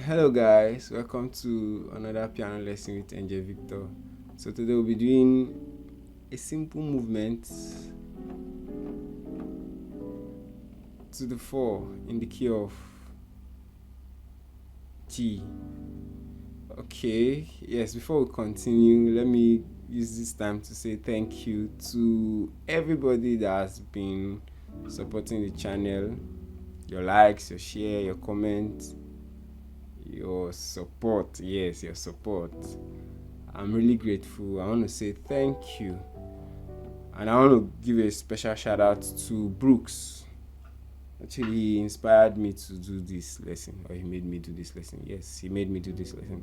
Hello guys, welcome to another piano lesson with NJ Victor. So today we'll be doing a simple movement to the 4 in the key of G. Okay, yes, before we continue, let me use this time to say thank you to everybody that has been supporting the channel. Your likes, your share, your comments, your support. Yes, your support. I'm really grateful. I want to say thank you. And I want to give a special shout out to Brooks. Actually, he inspired me to do this lesson, or he made me do this lesson. Yes, he made me do this lesson.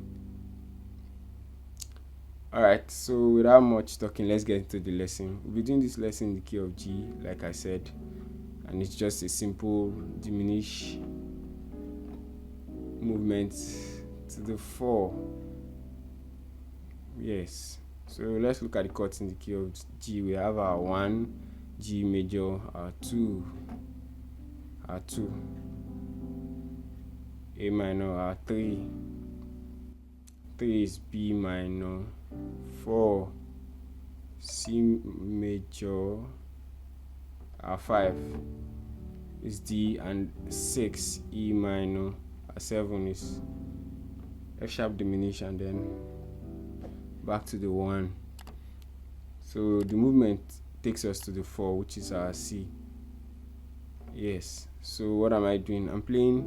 Alright, so without much talking, let's get into the lesson. We'll be doing this lesson in the key of G, like I said, and it's just a simple diminish movement to the 4. Yes, so let's look at the chords in the key of G. We have our 1, G major, our 2, A minor, our 3 is B minor, 4 C major, our 5 is D, and 6 E minor, our 7 is F sharp diminished, and then back to the 1. So the movement takes us to the 4, which is our C. Yes, so what am I doing? I'm playing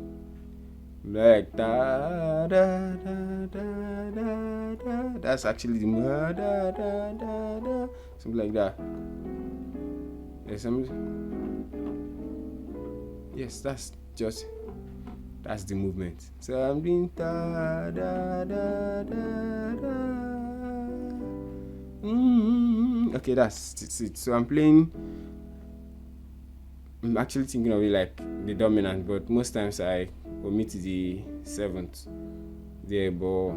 like da da da da da da. That's actually the da da da da da, something like that. Yes, that's the movement. So I'm doing da da da da da. Okay, that's it. So I'm actually thinking of it like the dominant, but most times I omit the 7th there, but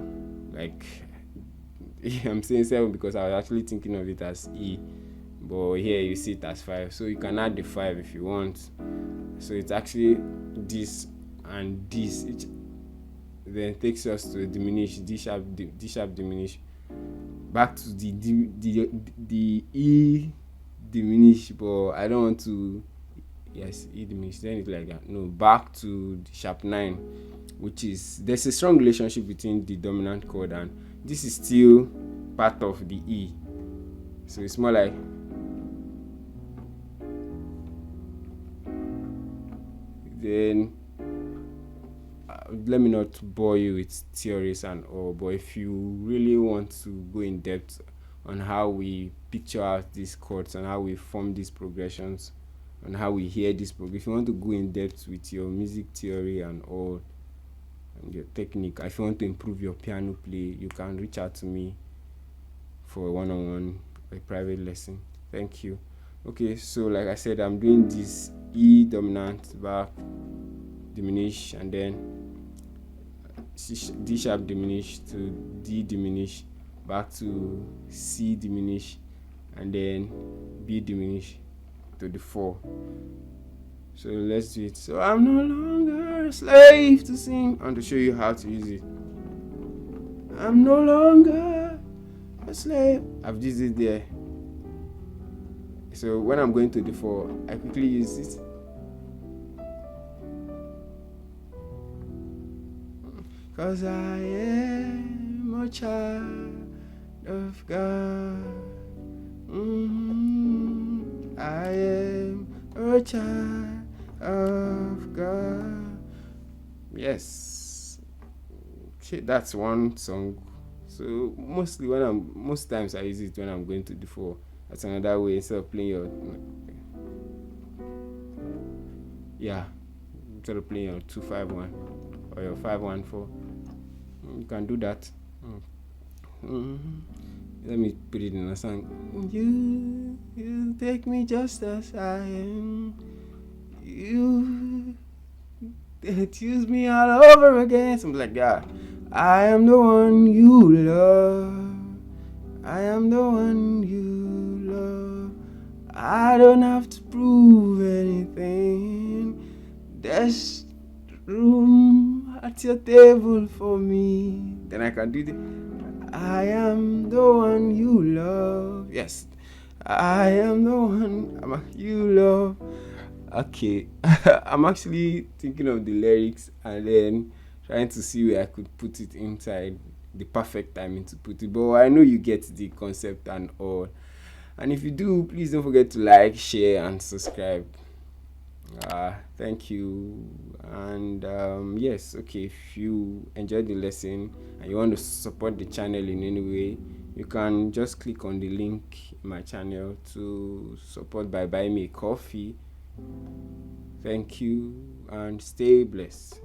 like I'm saying 7 because I was actually thinking of it as E, but here you see it as 5, so you can add the 5 if you want. So it's actually this and this, which then takes us to a diminished, D sharp diminished, back to the E diminished, but I don't want to. Yes, E diminished, then it's like that. No, back to the sharp 9, which is, there's a strong relationship between the dominant chord and this is still part of the E, so it's more like then let me not bore you with theories and all, but if you really want to go in depth on how we picture out these chords and how we form these progressions and how we hear this program, if you want to go in depth with your music theory and all and your technique, if you want to improve your piano play, you can reach out to me for a one-on-one, a private lesson. Thank you. Okay, so like I said, I'm doing this E dominant, back diminish, and then D sharp diminished to D diminished, back to C diminished, and then B diminished to the 4. So let's do it. So I'm no longer a slave to sing. I want to show you how to use it. I'm no longer a slave. I've used it there. So when I'm going to the 4, I quickly use it. Cause I am a child of God. I am a child of God. Yes. Okay, that's one song. So most times I use it when I'm going to the 4. That's another way, instead of playing your instead of playing your 2-5-1 or your 5-1-4. You can do that. Let me put it in a song. You take me just as I am. You use me all over again. Something like that. I am the one you love. I am the one you love. I don't have to prove anything. There's room at your table for me. Then I can do the I am the one you love. Yes, I am the one you love. Okay, I'm actually thinking of the lyrics and then trying to see where I could put it inside the perfect timing to put it. But I know you get the concept and all. And if you do, please don't forget to like, share, and subscribe. Thank you. And yes, okay, if you enjoyed the lesson and you want to support the channel in any way, you can just click on the link in my channel to support by buying me a coffee. Thank you and stay blessed.